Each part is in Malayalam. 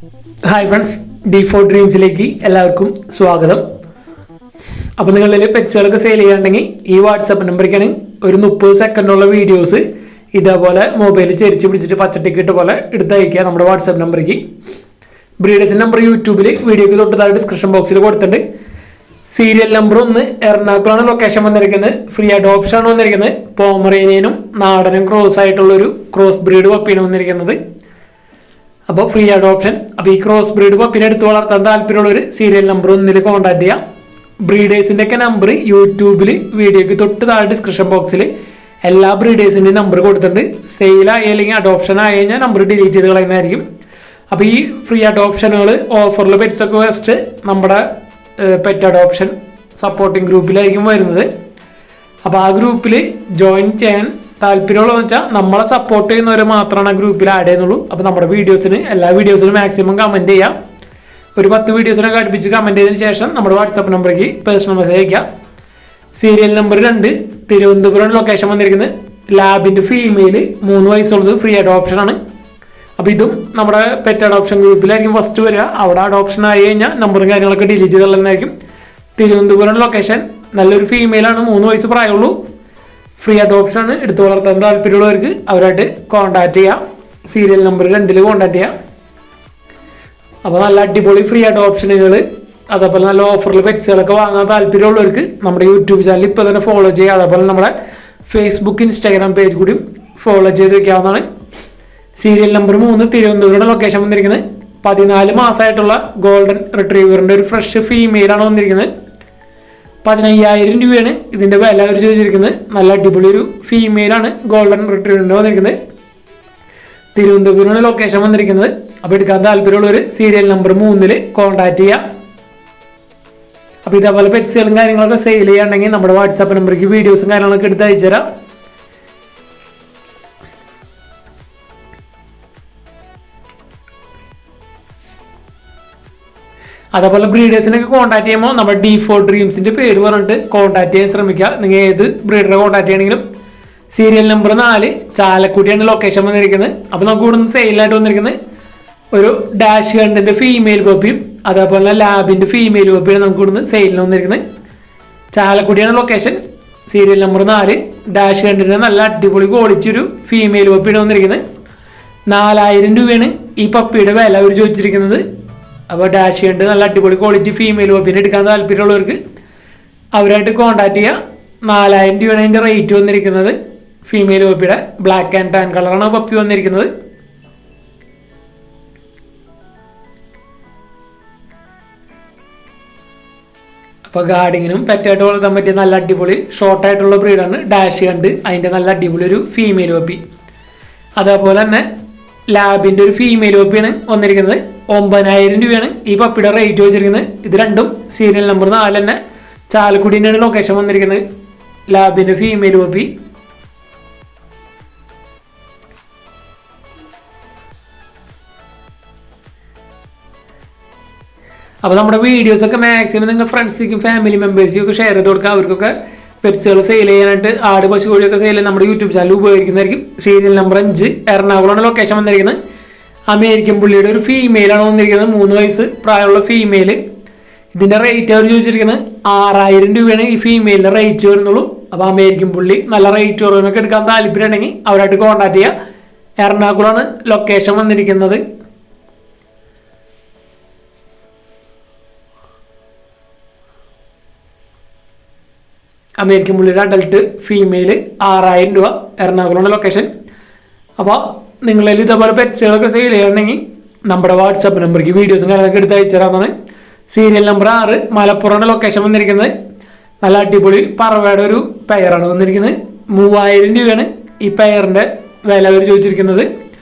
ഹായ് ഫ്രണ്ട്സ്, D4 ഡ്രീംസിലേക്ക് എല്ലാവർക്കും സ്വാഗതം. അപ്പോൾ നിങ്ങളിൽ പെറ്റ്സുകളൊക്കെ സെയിൽ ചെയ്യാണ്ടെങ്കിൽ ഈ വാട്സപ്പ് നമ്പറിലേക്കാണ് ഒരു 30 സെക്കൻഡുള്ള വീഡിയോസ് ഇതേപോലെ മൊബൈലിൽ ചെരിച്ച് പിടിച്ചിട്ട് പച്ചട്ടിക്കിട്ട് പോലെ എടുത്തയക്കുക നമ്മുടെ വാട്സപ്പ് നമ്പറിലേക്ക്. ബ്രീഡേഴ്സിൻ്റെ നമ്പർ യൂട്യൂബിൽ വീഡിയോക്ക് തൊട്ട് താഴെ ഡിസ്ക്രിപ്ഷൻ ബോക്സിൽ കൊടുത്തിട്ടുണ്ട്. സീരിയൽ നമ്പർ 1 എറണാകുളമാണ് ലൊക്കേഷൻ വന്നിരിക്കുന്നത്. ഫ്രീ അഡോപ്ഷൻ ആണ് വന്നിരിക്കുന്നത്. പോമറേനിയനും നാടനും ക്രോസ് ആയിട്ടുള്ളൊരു ക്രോസ് ബ്രീഡ് പപ്പിയാണ് വന്നിരിക്കുന്നത്. അപ്പോൾ ഫ്രീ അഡോപ്ഷൻ. അപ്പോൾ ഈ ക്രോസ് ബ്രീഡ് പപ്പിനെ എടുത്ത് വളർത്താൻ താല്പര്യമുള്ളൊരു സീരിയൽ നമ്പർ 1 കോൺടാക്ട് ചെയ്യാം. ബ്രീഡേഴ്സിൻ്റെ ഒക്കെ നമ്പർ യൂട്യൂബിൽ വീഡിയോക്ക് തൊട്ട് താഴെ ഡിസ്ക്രിപ്ഷൻ ബോക്സിൽ എല്ലാ ബ്രീഡേഴ്സിൻ്റെയും നമ്പർ കൊടുത്തിട്ടുണ്ട്. സെയിലായി അല്ലെങ്കിൽ അഡോപ്ഷൻ ആയി കഴിഞ്ഞാൽ നമ്പർ ഡിലീറ്റ് ചെയ്ത് കളയുന്നതായിരിക്കും. അപ്പോൾ ഈ ഫ്രീ അഡോപ്ഷനുകൾ ഓഫറിൽ പെറ്റ്സൊക്കെ വെച്ചിട്ട് നമ്മുടെ പെറ്റ് അഡോപ്ഷൻ സപ്പോർട്ടിംഗ് ഗ്രൂപ്പിലായിരിക്കും വരുന്നത്. അപ്പോൾ ആ ഗ്രൂപ്പിൽ ജോയിൻ ചെയ്യാൻ താല്പര്യമുള്ളതെന്ന് വെച്ചാൽ നമ്മളെ സപ്പോർട്ട് ചെയ്യുന്നവരെ മാത്രമാണ് ആ ഗ്രൂപ്പിൽ ആഡ് ചെയ്യുന്നുള്ളൂ. അപ്പോൾ നമ്മുടെ എല്ലാ വീഡിയോസിനും മാക്സിമം കമൻറ്റ് ചെയ്യാം. ഒരു 10 വീഡിയോസിനൊക്കെ അടുപ്പിച്ച് കമൻറ്റ് ചെയ്തതിന് ശേഷം നമ്മുടെ വാട്സപ്പ് നമ്പറിലേക്ക് പേഴ്സണൽ മെസ്സേജ് അയക്കാം. സീരിയൽ നമ്പർ 2 തിരുവനന്തപുരം ലൊക്കേഷൻ വന്നിരിക്കുന്നത്. ലാബിൻ്റെ ഫീമെയിൽ 3 വയസ്സുള്ളത് ഫ്രീ അഡോപ്ഷൻ ആണ്. അപ്പോൾ ഇതും നമ്മുടെ പെറ്റ് അഡോപ്ഷൻ ഗ്രൂപ്പിലായിരിക്കും ഫസ്റ്റ് വരിക. അവിടെ അഡോപ്ഷൻ ആയി കഴിഞ്ഞാൽ നമ്പറും കാര്യങ്ങളൊക്കെ ഡിലീറ്റ് ചെയ്തുള്ളതായിരിക്കും. തിരുവനന്തപുരം ലൊക്കേഷൻ. നല്ലൊരു ഫീമെയിലാണ്, 3 വയസ്സ് പ്രായമുള്ളൂ. ഫ്രീ അഡോപ്ഷനാണ്. എടുത്തു വളർത്താൻ താല്പര്യമുള്ളവർക്ക് അവരായിട്ട് കോൺടാക്ട് ചെയ്യാം. സീരിയൽ നമ്പർ 2 കോൺടാക്ട് ചെയ്യാം. അപ്പോൾ നല്ല അടിപൊളി ഫ്രീ അഡോപ്ഷനുകൾ, അതേപോലെ നല്ല ഓഫറിൽ പെറ്റ്സുകളൊക്കെ വാങ്ങാൻ താല്പര്യമുള്ളവർക്ക് നമ്മുടെ യൂട്യൂബ് ചാനൽ ഇപ്പോൾ തന്നെ ഫോളോ ചെയ്യുക. അതേപോലെ നമ്മുടെ ഫേസ്ബുക്ക് ഇൻസ്റ്റാഗ്രാം പേജ് കൂടി ഫോളോ ചെയ്ത് വയ്ക്കാവുന്നതാണ്. സീരിയൽ നമ്പർ 3 തിരുവനന്തപുരം ലൊക്കേഷൻ വന്നിരിക്കുന്നത്. 14 മാസമായിട്ടുള്ള ഗോൾഡൻ റിട്രീവറിൻ്റെ ഒരു ഫ്രഷ് ഫീമെയിലാണ് വന്നിരിക്കുന്നത്. 15,000 രൂപയാണ് ഇതിൻ്റെ വില അവർ ചോദിച്ചിരിക്കുന്നത്. നല്ല അടിപൊളി ഒരു ഫീമെയിലാണ് ഗോൾഡൻ റിട്രീവറിൻ്റെ വന്നിരിക്കുന്നത്. തിരുവനന്തപുരം ലൊക്കേഷൻ വന്നിരിക്കുന്നത്. അപ്പോൾ എടുക്കാൻ താല്പര്യമുള്ളൊരു സീരിയൽ നമ്പർ 3 കോൺടാക്ട് ചെയ്യാം. അപ്പോൾ ഇതേപോലെ പെറ്റ്സുകളും കാര്യങ്ങളൊക്കെ സെയിൽ ചെയ്യുകയാണെങ്കിൽ നമ്മുടെ വാട്സാപ്പ് നമ്പറിലേക്ക് വീഡിയോസും കാര്യങ്ങളൊക്കെ എടുത്ത് അയച്ചു തരാം. അതേപോലെ ബ്രീഡേഴ്സിനൊക്കെ കോൺടാക്ട് ചെയ്യുമ്പോൾ നമ്മുടെ D4 ഡ്രീംസിൻ്റെ പേര് പറഞ്ഞിട്ട് കോൺടാക്ട് ചെയ്യാൻ ശ്രമിക്കുക. നിങ്ങൾ ഏത് ബ്രീഡറെ കോൺടാക്ട് ചെയ്യണമെങ്കിലും. സീരിയൽ നമ്പർ 4 ചാലക്കുടിയാണ് ലൊക്കേഷൻ വന്നിരിക്കുന്നത്. അപ്പോൾ നമുക്ക് ഇവിടെ നിന്ന് സെയിലായിട്ട് വന്നിരിക്കുന്നത് ഒരു ഡാഷ് ഹണ്ടിൻ്റെ ഫീമെയിൽ പപ്പിയും അതേപോലെ ലാബിൻ്റെ ഫീമെയിൽ പപ്പിയാണ് നമുക്ക് ഇവിടുന്ന് സെയിലിന് വന്നിരിക്കുന്നത്. ചാലക്കുടിയാണ് ലൊക്കേഷൻ. സീരിയൽ നമ്പർ 4 ഡാഷ് ഹണ്ടിൻ്റെ നല്ല അടിപൊളി ക്വാളിറ്റി ഒരു ഫീമെയിൽ പപ്പിയാണ് വന്നിരിക്കുന്നത്. 4,000 രൂപയാണ് ഈ പപ്പിയുടെ വില അവർ ചോദിച്ചിരിക്കുന്നത്. അപ്പോൾ ഡാഷ് ഹണ്ട് നല്ല അടിപൊളി ക്വാളിറ്റി ഫീമെയിൽ പപ്പിനെ എടുക്കാൻ താല്പര്യമുള്ളവർക്ക് അവരായിട്ട് കോൺടാക്ട് ചെയ്യുക. 4,000 രൂപയാണ് അതിൻ്റെ റേറ്റ് വന്നിരിക്കുന്നത്. ഫീമെയിൽ പപ്പിയുടെ ബ്ലാക്ക് ആൻഡ് ടാൻ കളറാണ് പപ്പി വന്നിരിക്കുന്നത്. അപ്പോൾ ഗാർഡിങ്ങിനും പെറ്റായിട്ട് വളർത്താൻ പറ്റിയ നല്ല അടിപൊളി ഷോർട്ടായിട്ടുള്ള ബ്രീഡാണ് ഡാഷ് ഹണ്ട്. അതിൻ്റെ നല്ല അടിപൊളി ഒരു ഫീമെയിൽ പപ്പി. അതേപോലെ തന്നെ ലാബിൻ്റെ ഒരു ഫീമെയിൽ പപ്പിയാണ് വന്നിരിക്കുന്നത്. 9,000 രൂപയാണ് ഈ പപ്പിയുടെ റേറ്റ് വെച്ചിരിക്കുന്നത്. ഇത് രണ്ടും സീരിയൽ നമ്പർ 4 തന്നെ ചാലക്കുടിൻ്റെയാണ് ലൊക്കേഷൻ വന്നിരിക്കുന്നത്. ലാബിൻ്റെ ഫീമെയിൽ പപ്പി. അപ്പോൾ നമ്മുടെ വീഡിയോസൊക്കെ മാക്സിമം നിങ്ങൾ ഫ്രണ്ട്സിനും ഫാമിലി മെമ്പേഴ്സിനും ഒക്കെ ഷെയർ ചെയ്ത് കൊടുക്കുക. അവർക്കൊക്കെ പെറ്റ്സുകൾ സെയിൽ ചെയ്യാനായിട്ട് ആട് പശു കോഴിയൊക്കെ സെയിൽ ചെയ്യാൻ നമ്മുടെ യൂട്യൂബ് ചാനൽ ഉപയോഗിക്കുന്നതായിരിക്കും. സീരിയൽ നമ്പർ 5 എറണാകുളമാണ് ലൊക്കേഷൻ വന്നിരിക്കുന്നത്. അമേരിക്കൻ പുള്ളിയുടെ ഒരു ഫീമെയിലാണ് വന്നിരിക്കുന്നത്. 3 വയസ്സ് പ്രായമുള്ള ഫീമെയിൽ. ഇതിൻ്റെ റേറ്റ് അവർ ചോദിച്ചിരിക്കുന്നത് 6,000 രൂപയാണ് ഈ ഫീമെയിലിൻ്റെ റേറ്റ് വരുന്നുള്ളൂ. അപ്പോൾ അമേരിക്കൻ പുള്ളി നല്ല റേറ്റ് കുറവിനൊക്കെ എടുക്കാൻ താല്പര്യമുണ്ടെങ്കിൽ അവരായിട്ട് കോൺടാക്ട് ചെയ്യുക. എറണാകുളമാണ് ലൊക്കേഷൻ വന്നിരിക്കുന്നത്. അമേരിക്കൻ പുള്ളിയുടെ അഡൽട്ട് ഫീമെയിൽ 6,000 രൂപ. എറണാകുളമാണ് ലൊക്കേഷൻ. അപ്പോൾ നിങ്ങളിൽ ഇതേപോലെ പെറ്റ്സുകളൊക്കെ സെയിൽ ചെയ്യണമെങ്കിൽ നമ്മുടെ വാട്സാപ്പ് നമ്പർക്ക് വീഡിയോസും കാര്യങ്ങളൊക്കെ എടുത്ത് അയച്ചു തരാമെന്നാണ്. സീരിയൽ നമ്പർ 6 മലപ്പുറമാണ് ലൊക്കേഷൻ വന്നിരിക്കുന്നത്. നല്ല അടിപൊളി പറവയുടെ ഒരു പെയറാണ് വന്നിരിക്കുന്നത്. 3,000 രൂപയാണ് ഈ പെയറിൻ്റെ വില അവർ ചോദിച്ചിരിക്കുന്നത്.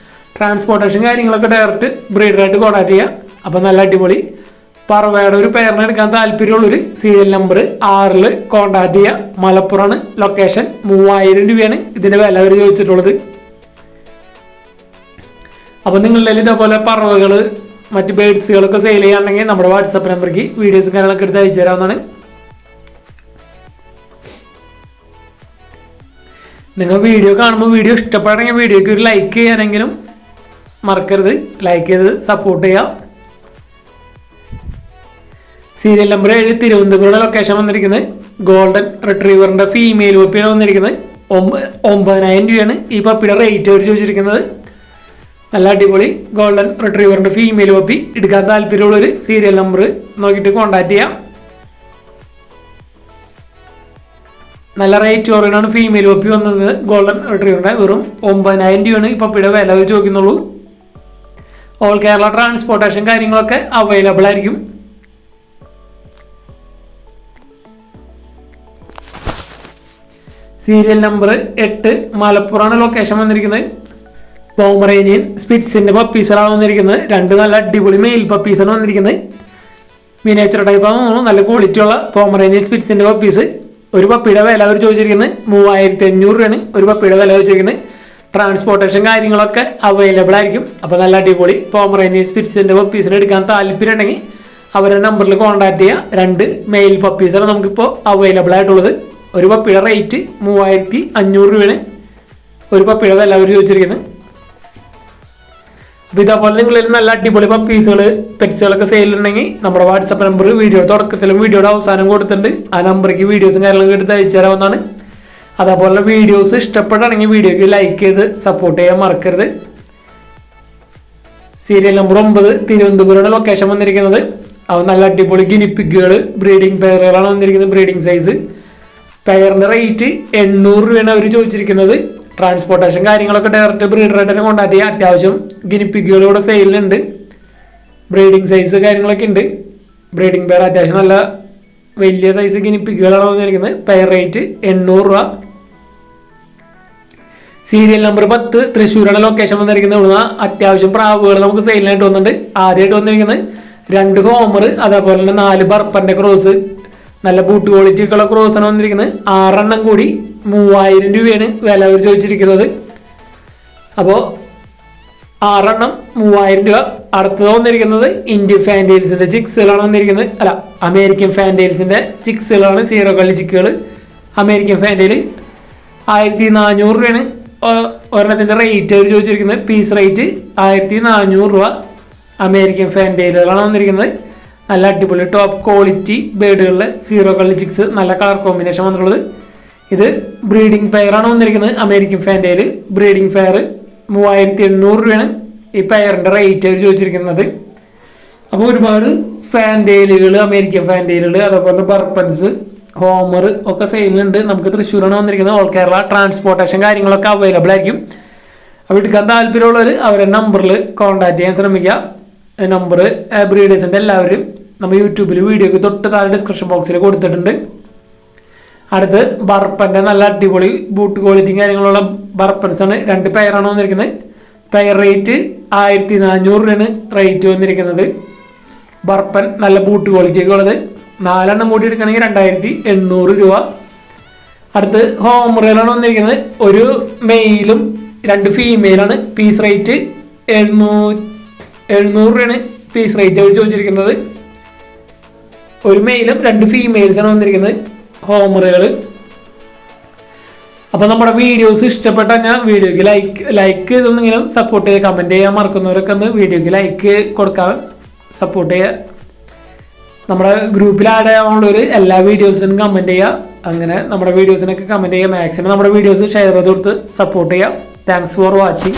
ട്രാൻസ്പോർട്ടേഷൻ കാര്യങ്ങളൊക്കെ ഡയറക്റ്റ് ബ്രീഡറായിട്ട് കോൺടാക്ട് ചെയ്യുക. അപ്പോൾ നല്ല അടിപൊളി പറവയുടെ ഒരു പെയറിനെ എടുക്കാൻ താല്പര്യമുള്ളൊരു സീരിയൽ നമ്പർ 6 കോൺടാക്ട് ചെയ്യുക. മലപ്പുറമാണ് ലൊക്കേഷൻ. 3,000 രൂപയാണ് ഇതിൻ്റെ വില അവർ ചോദിച്ചിട്ടുള്ളത്. അപ്പോൾ നിങ്ങളുടെ ഇതേപോലെ പറവകൾ മറ്റ് ബേഡ്സുകളൊക്കെ സെയിൽ ചെയ്യുകയാണെങ്കിൽ നമ്മുടെ വാട്സാപ്പ് നമ്പർക്ക് വീഡിയോസും കാര്യങ്ങളൊക്കെ എടുത്ത് അയച്ചു തരാവുന്നതാണ്. നിങ്ങൾ വീഡിയോ കാണുമ്പോൾ വീഡിയോ ഇഷ്ടപ്പെടുകയാണെങ്കിൽ വീഡിയോയ്ക്ക് ഒരു ലൈക്ക് ചെയ്യാനെങ്കിലും മറക്കരുത്. ലൈക്ക് ചെയ്ത് സപ്പോർട്ട് ചെയ്യുക. സീരിയൽ നമ്പർ 7 തിരുവനന്തപുരം ലൊക്കേഷൻ വന്നിരിക്കുന്നത്. ഗോൾഡൻ റിട്രീവറിന്റെ ഫീമെയിൽ പപ്പിയാണ് വന്നിരിക്കുന്നത്. 9,000 രൂപയാണ് ഈ പപ്പിയുടെ റേറ്റ് അവർ ചോദിച്ചിരിക്കുന്നത്. നല്ല അടിപൊളി ഗോൾഡൻ റിട്രീവറിന്റെ ഫീമെയിൽ പപ്പി. എടുക്കാൻ താല്പര്യമുള്ളൊരു സീരിയൽ നമ്പർ നോക്കിയിട്ട് കോൺടാക്ട് ചെയ്യാം. നല്ല റേറ്റ് കുറവാണ് ഫീമെയിൽ പപ്പി വന്നത്. ഗോൾഡൻ റിട്രീവറിന്റെ വെറും 9,000 രൂപയാണ് ഈ പപ്പിയുടെ വില അവർ ചോദിക്കുന്നുള്ളൂ. ഓൾ കേരള ട്രാൻസ്പോർട്ടേഷൻ കാര്യങ്ങളൊക്കെ അവൈലബിൾ ആയിരിക്കും. സീരിയൽ നമ്പർ 8 മലപ്പുറമാണ് ലൊക്കേഷൻ വന്നിരിക്കുന്നത്. പോമറേനിയൻ സ്പിറ്റ്സിന്റെ പപ്പീസറാണ് വന്നിരിക്കുന്നത്. 2 നല്ല അടിപൊളി മെയിൽ പപ്പീസാണ് വന്നിരിക്കുന്നത്. മിനിയേച്ചർ ടൈപ്പാണ്, നല്ല ക്വാളിറ്റി ഉള്ള പോമറേനിയൻ സ്പിറ്റ്സിന്റെ പപ്പീസ്. ഒരു പപ്പിയുടെ വില അവർ ചോദിച്ചിരിക്കുന്നത് 3,500 രൂപയാണ് ഒരു പപ്പിയുടെ വില ചോദിച്ചിരിക്കുന്നത്. ട്രാൻസ്പോർട്ടേഷൻ കാര്യങ്ങളൊക്കെ അവൈലബിൾ ആയിരിക്കും. അപ്പോൾ നല്ല അടിപൊളി പോമറേനിയൻ സ്പിറ്റ്സിന്റെ പപ്പീസിന് എടുക്കാൻ താല്പര്യം ഉണ്ടെങ്കിൽ അവരുടെ നമ്പറിൽ കോൺടാക്ട് ചെയ്യുക. 2 മെയിൽ പപ്പീസാണ് നമുക്കിപ്പോൾ അവൈലബിൾ ആയിട്ടുള്ളത്. ഒരു പപ്പിയുടെ റേറ്റ് 3,500 രൂപയാണ് ഒരു പപ്പിയുടെ വില അവർ ചോദിച്ചിരിക്കുന്നത്. അപ്പോൾ ഇതേപോലെ നിങ്ങളിൽ നല്ല അടിപൊളി പപ്പീസുകൾ പെറ്റ്സുകളൊക്കെ സെയിലുണ്ടെങ്കിൽ നമ്മുടെ വാട്സപ്പ് നമ്പർ വീഡിയോ തുടക്കത്തിലും വീഡിയോയുടെ അവസാനം കൊടുത്തിട്ടുണ്ട്. ആ നമ്പറേക്ക് വീഡിയോസും കാര്യങ്ങളൊക്കെ എടുത്ത് അയച്ചു തരാവുന്നതാണ്. അതേപോലെ വീഡിയോസ് ഇഷ്ടപ്പെടുകയാണെങ്കിൽ വീഡിയോക്ക് ലൈക്ക് ചെയ്ത് സപ്പോർട്ട് ചെയ്യാൻ മറക്കരുത്. സീരിയൽ നമ്പർ 9 തിരുവനന്തപുരം ലൊക്കേഷൻ വന്നിരിക്കുന്നത്. അവ നല്ല അടിപൊളി ഗിനിപ്പിക്കുകൾ ബ്രീഡിംഗ് പെയറുകളാണ് വന്നിരിക്കുന്നത്. ബ്രീഡിംഗ് സൈസ് പെയറിന്റെ റേറ്റ് 800 രൂപയാണ് അവർ ചോദിച്ചിരിക്കുന്നത്. ട്രാൻസ്പോർട്ടേഷൻ കാര്യങ്ങളൊക്കെ ഡയറക്റ്റ് ബ്രീഡറായിട്ട് തന്നെ കോൺടാക്ട് ചെയ്യാം. അത്യാവശ്യം ഗിനിപ്പിക്കുകളിലൂടെ സെയിലുണ്ട്. ബ്രീഡിംഗ് സൈസ് കാര്യങ്ങളൊക്കെ ഉണ്ട്. ബ്രീഡിംഗ് പെയർ അത്യാവശ്യം നല്ല വലിയ സൈസ് ഗിനിപ്പിക്കുകളാണ് വന്നിരിക്കുന്നത്. പെയർ റേറ്റ് 800 രൂപ. സീരിയൽ നമ്പർ 10 തൃശ്ശൂരാണ് ലൊക്കേഷൻ വന്നിരിക്കുന്നത്. ഇവിടുന്ന് അത്യാവശ്യം പ്രാവുകൾ നമുക്ക് സെയിലിനായിട്ട് വന്നിട്ടുണ്ട്. ആദ്യമായിട്ട് വന്നിരിക്കുന്നത് 2 ഹോമർ, അതേപോലെ തന്നെ 4 ബർപ്പന്റെ ക്രോസ്, നല്ല ബൂട്ട് ക്വാളിറ്റി ഒക്കെയുള്ള ക്രോസാണ് വന്നിരിക്കുന്നത്. 6 എണ്ണം കൂടി 3,000 രൂപയാണ് വില അവർ ചോദിച്ചിരിക്കുന്നത്. അപ്പോൾ 6 എണ്ണം 3,000 രൂപ. അടുത്തത് വന്നിരിക്കുന്നത് ഇന്ത്യൻ ഫാൻറ്റെയിൽസിന്റെ ചിക്സുകളാണ് വന്നിരിക്കുന്നത്. അല്ല, അമേരിക്കൻ ഫാൻറ്റെയിൽസിന്റെ ചിക്സുകളാണ്. 0 കളി ചിക്കുകൾ. അമേരിക്കൻ ഫാൻറ്റെയിൽ 1,400 രൂപയാണ് ഒരെണ്ണത്തിന്റെ റേറ്റ് അവർ ചോദിച്ചിരിക്കുന്നത്. പീസ് റേറ്റ് 1,400 രൂപ. അമേരിക്കൻ ഫാൻറ്റെയിലുകളാണ് വന്നിരിക്കുന്നത്. നല്ല അടിപൊളി ടോപ്പ് ക്വാളിറ്റി ബേഡുകളിലെ 0 കളി ചിക്സ്, നല്ല കളർ കോമ്പിനേഷൻ വന്നിട്ടുള്ളത്. ഇത് ബ്രീഡിംഗ് പെയറാണ് വന്നിരിക്കുന്നത്. അമേരിക്കൻ ഫാൻറ്റെയിൽ ബ്രീഡിംഗ് പെയർ 3,800 രൂപയാണ് ഈ പെയറിന്റെ റേറ്റ് അവർ ചോദിച്ചിരിക്കുന്നത്. അപ്പോൾ ഒരുപാട് ഫാൻറ്റെയിലുകൾ, അമേരിക്കൻ ഫാൻറ്റെയിലുകൾ, അതേപോലെ ബർപ്പൻസ്, ഹോമർ ഒക്കെ സെയിലുണ്ട്. നമുക്ക് തൃശ്ശൂരാണ് വന്നിരിക്കുന്നത്. ഓൾ കേരള ട്രാൻസ്പോർട്ടേഷൻ കാര്യങ്ങളൊക്കെ അവൈലബിൾ ആയിരിക്കും. അപ്പോൾ എടുക്കാൻ താല്പര്യമുള്ളവർ അവരുടെ നമ്പറിൽ കോൺടാക്ട് ചെയ്യാൻ ശ്രമിക്കുക. നമ്പർ ബ്രീഡേഴ്സിൻ്റെ എല്ലാവരും നമ്മൾ യൂട്യൂബിൽ വീഡിയോക്ക് തൊട്ട് താഴെ ഡിസ്ക്രിപ്ഷൻ ബോക്സിൽ കൊടുത്തിട്ടുണ്ട്. അടുത്ത് ബർപ്പൻ്റെ നല്ല അടിപൊളി ബൂട്ട് ക്വാളിറ്റിയും കാര്യങ്ങളുള്ള ബർപ്പൻസാണ്. 2 പെയറാണ് വന്നിരിക്കുന്നത്. പെയർ റേറ്റ് 1,400 രൂപയാണ് റേറ്റ് വന്നിരിക്കുന്നത്. ബർപ്പൻ നല്ല ബൂട്ട് ക്വാളിറ്റി ഒക്കെ ഉള്ളത്. 4 എണ്ണം കൂടി എടുക്കുകയാണെങ്കിൽ 2,800 രൂപ. അടുത്ത് ഹോമറുകളാണ് വന്നിരിക്കുന്നത്. ഒരു മെയിലും 2 ഫീമെയിലാണ്. പീസ് റേറ്റ് 700 രൂപയാണ് പീസ് റേറ്റ് അവർ ചോദിച്ചിരിക്കുന്നത്. ഒരു മെയിലും 2 ഫീമെയിൽസാണ് വന്നിരിക്കുന്നത് ഹോമറുകൾ. അപ്പോൾ നമ്മുടെ വീഡിയോസ് ഇഷ്ടപ്പെട്ട ഞാൻ വീഡിയോക്ക് ലൈക്ക് ചെയ്തൊന്നെങ്കിലും സപ്പോർട്ട് ചെയ്യുക. കമൻറ്റ് ചെയ്യാൻ മറക്കുന്നവരൊക്കെ ഒന്ന് വീഡിയോക്ക് ലൈക്ക് കൊടുക്കാൻ സപ്പോർട്ട് ചെയ്യുക. നമ്മുടെ ഗ്രൂപ്പിൽ ആഡ് ചെയ്യാനുള്ളവർ എല്ലാ വീഡിയോസിനും കമൻറ്റ് ചെയ്യുക. അങ്ങനെ നമ്മുടെ വീഡിയോസിനൊക്കെ കമൻറ്റ് ചെയ്യുക. മാക്സിമം നമ്മുടെ വീഡിയോസ് ഷെയർ ചെയ്ത് കൊടുത്ത് സപ്പോർട്ട് ചെയ്യുക. Thanks for watching.